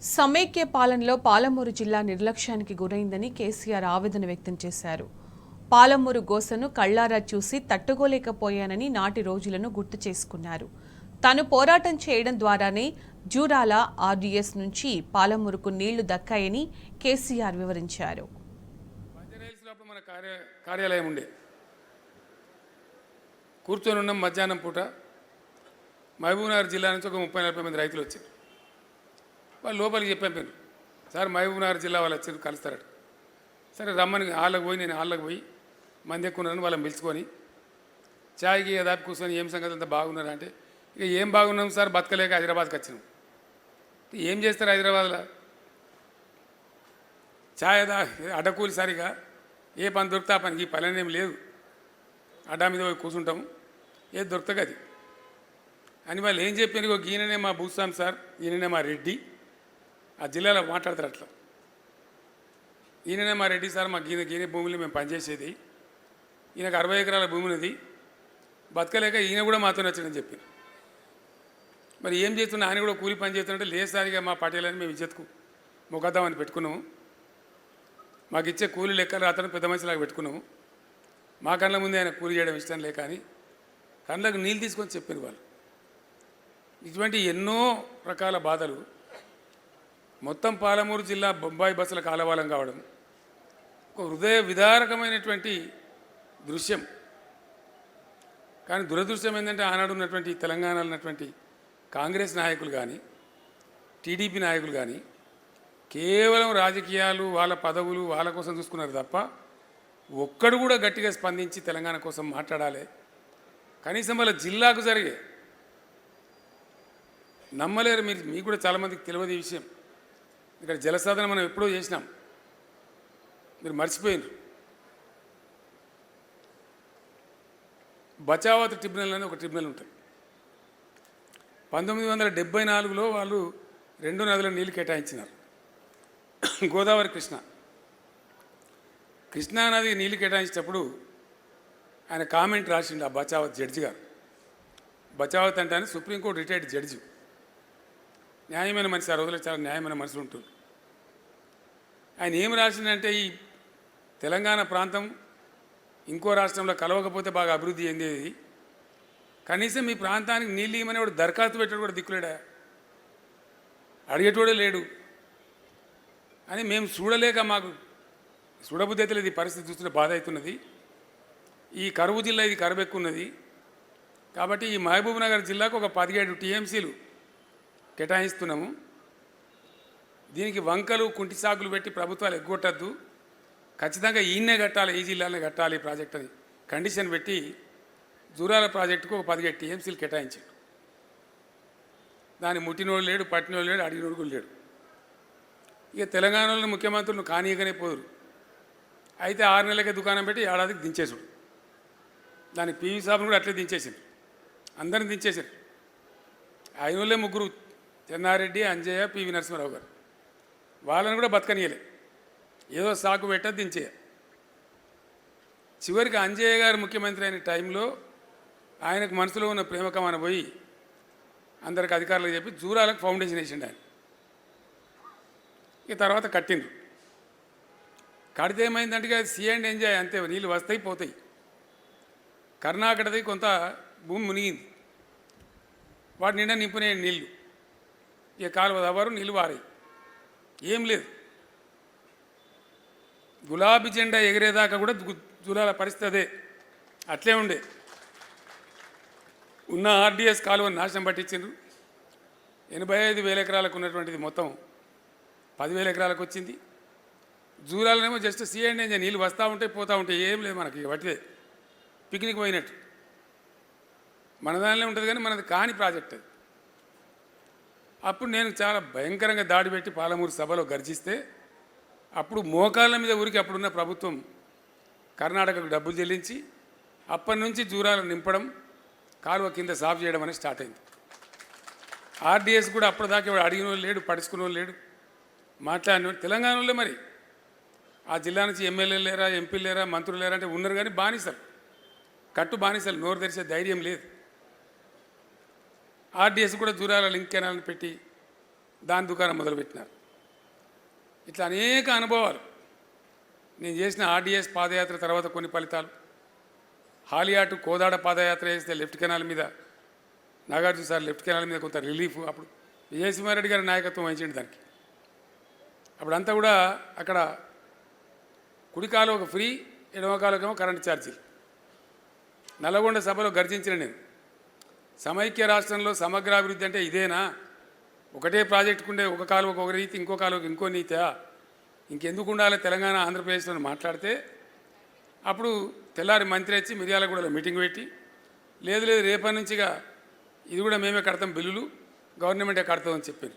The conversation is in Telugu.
సమైక్య పాలనలో పాలమూరు జిల్లా నిర్లక్ష్యానికి గురైందని కేసీఆర్ ఆవేదన వ్యక్తం చేశారు. పాలమూరు గోసను కళ్లారా చూసి తట్టుకోలేకపోయానని నాటి రోజులను గుర్తు చేసుకున్నారు. తాను పోరాటం చేయడం ద్వారానే జూరాల ఆర్డీఎస్ నుంచి పాలమూరుకు నీళ్లు దక్కాయని కేసీఆర్ వివరించారు. కార్యాలయం ఉండే కూర్చొని ఉన్నాం. మధ్యాహ్నం పూట మహబూబ్నగర్ జిల్లా నుంచి ఒక 30-40 మంది రైతులు వచ్చారు. వాళ్ళు లోపలికి చెప్పాను, సార్ మహబూబ్నగర్ జిల్లా వాళ్ళు వచ్చి కలుస్తారట. సరే రమ్మని హాళ్ళకి పోయి, నేను హాళ్ళకి పోయి మంది ఎక్కువ ఉన్నాను వాళ్ళని పిలుచుకొని ఛాయ్కి దాపి కూర్చొని ఏం సంగతి అంతా బాగున్నారు అంటే, ఇక ఏం బాగున్నాం సార్, బతకలేక హైదరాబాద్కి వచ్చినాం. ఏం చేస్తారు హైదరాబాద్లో? ఛాయ్ అడ్డకూలి సరిగా ఏ పని దొరికితే ఆ పనికి, ఈ పని ఏం లేదు, అడ్డా మీద పోయి కూర్చుంటాము, ఏది దొరుకుతుంది అది అని వాళ్ళు ఏం చెప్పారు. ఈయననే మా భూస్వామి సార్, ఈయననే మా రెడ్డి, ఆ జిల్లాలో మాట్లాడతారు అట్లా. ఈయననే మా రెడ్డి సార్, మా గీనే భూములు మేము పనిచేసేది, ఈయనకు 60 ఎకరాల భూమి ఉన్నది, బతకలేక ఈయన కూడా మాతో వచ్చాడని చెప్పారు. మరి ఏం చేస్తున్నా ఆయన కూడా కూలి పని చేస్తున్నట్టే, లేదు సార్ ఇక మా పటేలని మేము ఇచ్చేతుకు మొగద్దామని పెట్టుకున్నాము, మాకు ఇచ్చే కూలి లెక్కలు అతను పెద్ద మనిషిలాగా పెట్టుకున్నాము, మా కళ్ళ ముందే ఆయన కూలి చేయడం ఇష్టం లేక అని కళ్ళకు నీళ్ళు తీసుకొని చెప్పారు వాళ్ళు. ఇటువంటి ఎన్నో రకాల బాధలు. మొత్తం పాలమూరు జిల్లా బొంబాయి బస్సులకు ఆలవాలం కావడం ఒక హృదయ విదారకమైనటువంటి దృశ్యం. కానీ దురదృష్టం ఏంటంటే ఆనాడు ఉన్నటువంటి తెలంగాణలో ఉన్నటువంటి కాంగ్రెస్ నాయకులు కానీ టీడీపీ నాయకులు కానీ కేవలం రాజకీయాలు, వాళ్ళ పదవులు వాళ్ళ కోసం చూసుకున్నారు తప్ప ఒక్కడు కూడా గట్టిగా స్పందించి తెలంగాణ కోసం మాట్లాడాలి, కనీసం వాళ్ళ జిల్లాకు జరిగే నమ్మలేరు. మీకు కూడా చాలామందికి తెలియదు ఈ విషయం. ఇక్కడ జలసాధన మనం ఎప్పుడో చేసినాం, మీరు మర్చిపోయినారు. బచావత్ ట్రిబ్యునల్ అనేది ఒక ట్రిబ్యునల్ ఉంటుంది. 1974లో వాళ్ళు 2 నదుల నీళ్ళు కేటాయించినారు, గోదావరి కృష్ణా నది నీళ్ళు కేటాయించేటప్పుడు ఆయన కామెంట్ రాసిండు ఆ బచావత్ జడ్జి గారు. బచావత్ అంటే ఆయన సుప్రీంకోర్టు రిటైర్డ్ జడ్జి, న్యాయమైన మనిషి, ఆ రోజుల్లో చాలా న్యాయమైన మనుషులు ఉంటుంది. ఆయన ఏం రాసిందంటే, ఈ తెలంగాణ ప్రాంతం ఇంకో రాష్ట్రంలో కలవకపోతే బాగా అభివృద్ధి చెందేది, కనీసం ఈ ప్రాంతానికి నీళ్ళు ఇవ్వమని వాడు దరఖాస్తు పెట్టాడు కూడా దిక్కులేడా, అడిగేటోడే లేడు అని మేము చూడలేక, మాకు చూడబుద్ధి అయితే లేదు. ఈ పరిస్థితి చూస్తుంటే బాధ అవుతున్నది. ఈ కరువు జిల్లా, ఇది కరువు ఎక్కువ ఉన్నది కాబట్టి ఈ మహబూబ్నగర్ జిల్లాకు ఒక 17 టీఎంసీలు కేటాయిస్తున్నాము. దీనికి వంకలు కుంటి సాగులు పెట్టి ప్రభుత్వాలు ఎగ్గొట్టద్దు, ఖచ్చితంగా ఈయనే కట్టాలి, ఈ జిల్లాలో కట్టాలి ప్రాజెక్ట్ అని కండిషన్ పెట్టి జూరాల ప్రాజెక్టుకు ఒక 17 టీఎంసీలు కేటాయించాడు. దాన్ని ముట్టినోడు లేడు, పట్టినోడు లేడు, అడిగినోడు కూడా లేడు. ఇక తెలంగాణలో ముఖ్యమంత్రులు కానీయగానే పోదురు. అయితే 6 నెలలకే దుకాణం పెట్టి ఏడాదికి దించేసాడు. దానికి పివి సాబ్ను కూడా అట్లే దించేసాడు, అందరిని దించేశారు. ఆయన వాళ్ళే 3, చెన్నారెడ్డి, అంజయ్య, పివి నరసింహారావు గారు, వాళ్ళని కూడా బతకనీయలే, ఏదో సాకు పెట్ట దించేయ. చివరికి అంజయ్య గారు ముఖ్యమంత్రి అయిన టైంలో ఆయనకు మనసులో ఉన్న ప్రేమకమాన పోయి అందరికి అధికారులకు చెప్పి జూరాలకు ఫౌండేషన్ వేసిండు ఆయన. ఇక తర్వాత కట్టిండ్రు. కడితే ఏమైందంటే అది సీ అండ్ ఎంజాయ్ అంతే, నీళ్ళు వస్తాయి పోతాయి. కర్ణాటకది కొంత భూమి మునిగింది, వాటి నిండా నింపునే నీళ్ళు, ఇక కాలువ దవ్వరు, నీళ్ళు వారాయి, ఏం లేదు. గులాబీ జెండా ఎగిరేదాకా కూడా జూరాల పరిస్థితి అదే, అట్లే ఉండే. ఉన్న ఆర్డీఎస్ కాలువను నాశనం పట్టించిండ్రు. 85,000 ఎకరాలకు ఉన్నటువంటిది మొత్తం 10,000 ఎకరాలకు వచ్చింది. జూరాలనేమో జస్ట్ సీ అండ్ ఎంజాయ్, నీళ్ళు వస్తూ ఉంటాయి పోతూ ఉంటాయి, ఏం లేదు మనకి, వట్టిదే పిక్నిక్ పోయినట్టు. మన దానిలో ఉంటుంది కానీ మనది కాని ప్రాజెక్ట్ అది. అప్పుడు నేను చాలా భయంకరంగా దాడి పెట్టి పాలమూరు సభలో గర్జిస్తే, అప్పుడు మోకాళ్ళ మీద ఊరికి అప్పుడున్న ప్రభుత్వం కర్ణాటకకు డబ్బులు చెల్లించి అప్పటి నుంచి జూరాలు నింపడం, కాలువ కింద సాఫ్ చేయడం అనేది స్టార్ట్ అయింది. ఆర్డీఎస్ కూడా అప్పటిదాకా అడిగిన వాళ్ళు లేడు, పడుచుకున్న వాళ్ళు లేడు, మాట్లాడిన తెలంగాణలో. మరి ఆ జిల్లా నుంచి ఎమ్మెల్యేలు లేరా, ఎంపీలు లేరా, మంత్రులు లేరా అంటే ఉన్నారు, కానీ బానిసలు, కట్టు బానిసలు, నోరు తెరిచే ధైర్యం లేదు. ఆర్డీఎస్ కూడా జూరాల లింక్ కెనాల్ని పెట్టి దాని దుకాణం మొదలుపెట్టినారు. ఇట్లా అనేక అనుభవాలు. నేను చేసిన ఆర్డీఎస్ పాదయాత్ర తర్వాత కొన్ని ఫలితాలు, హాలియాటు కోదాడ పాదయాత్ర చేస్తే లెఫ్ట్ కెనాల్ మీద, నాగార్జున సార్ లెఫ్ట్ కెనాల్ మీద కొంత రిలీఫ్, అప్పుడు విజయసింహారెడ్డి గారి నాయకత్వం వహించండి దానికి. అప్పుడంతా కూడా అక్కడ కుడికాలు ఒక ఫ్రీ, ఎడమకాలకేమో కరెంటు ఛార్జీలు. నల్లగొండ సభలో గర్జించిన నేను, సమైక్య రాష్ట్రంలో సమగ్రాభివృద్ధి అంటే ఇదేనా? ఒకటే ప్రాజెక్టుకుండే ఒక కాలువకు ఒక రీతి, ఇంకో కాలువకు ఇంకో నీతా? ఇంకెందుకు ఉండాలి తెలంగాణ ఆంధ్రప్రదేశ్లో మాట్లాడితే, అప్పుడు తెల్లారి మంత్రి వచ్చి మిర్యాలగూడలో మీటింగ్ పెట్టి, లేదు రేపటి నుంచిగా ఇది కూడా మేమే కడతాం బిల్లులు, గవర్నమెంటే కడతామని చెప్పారు.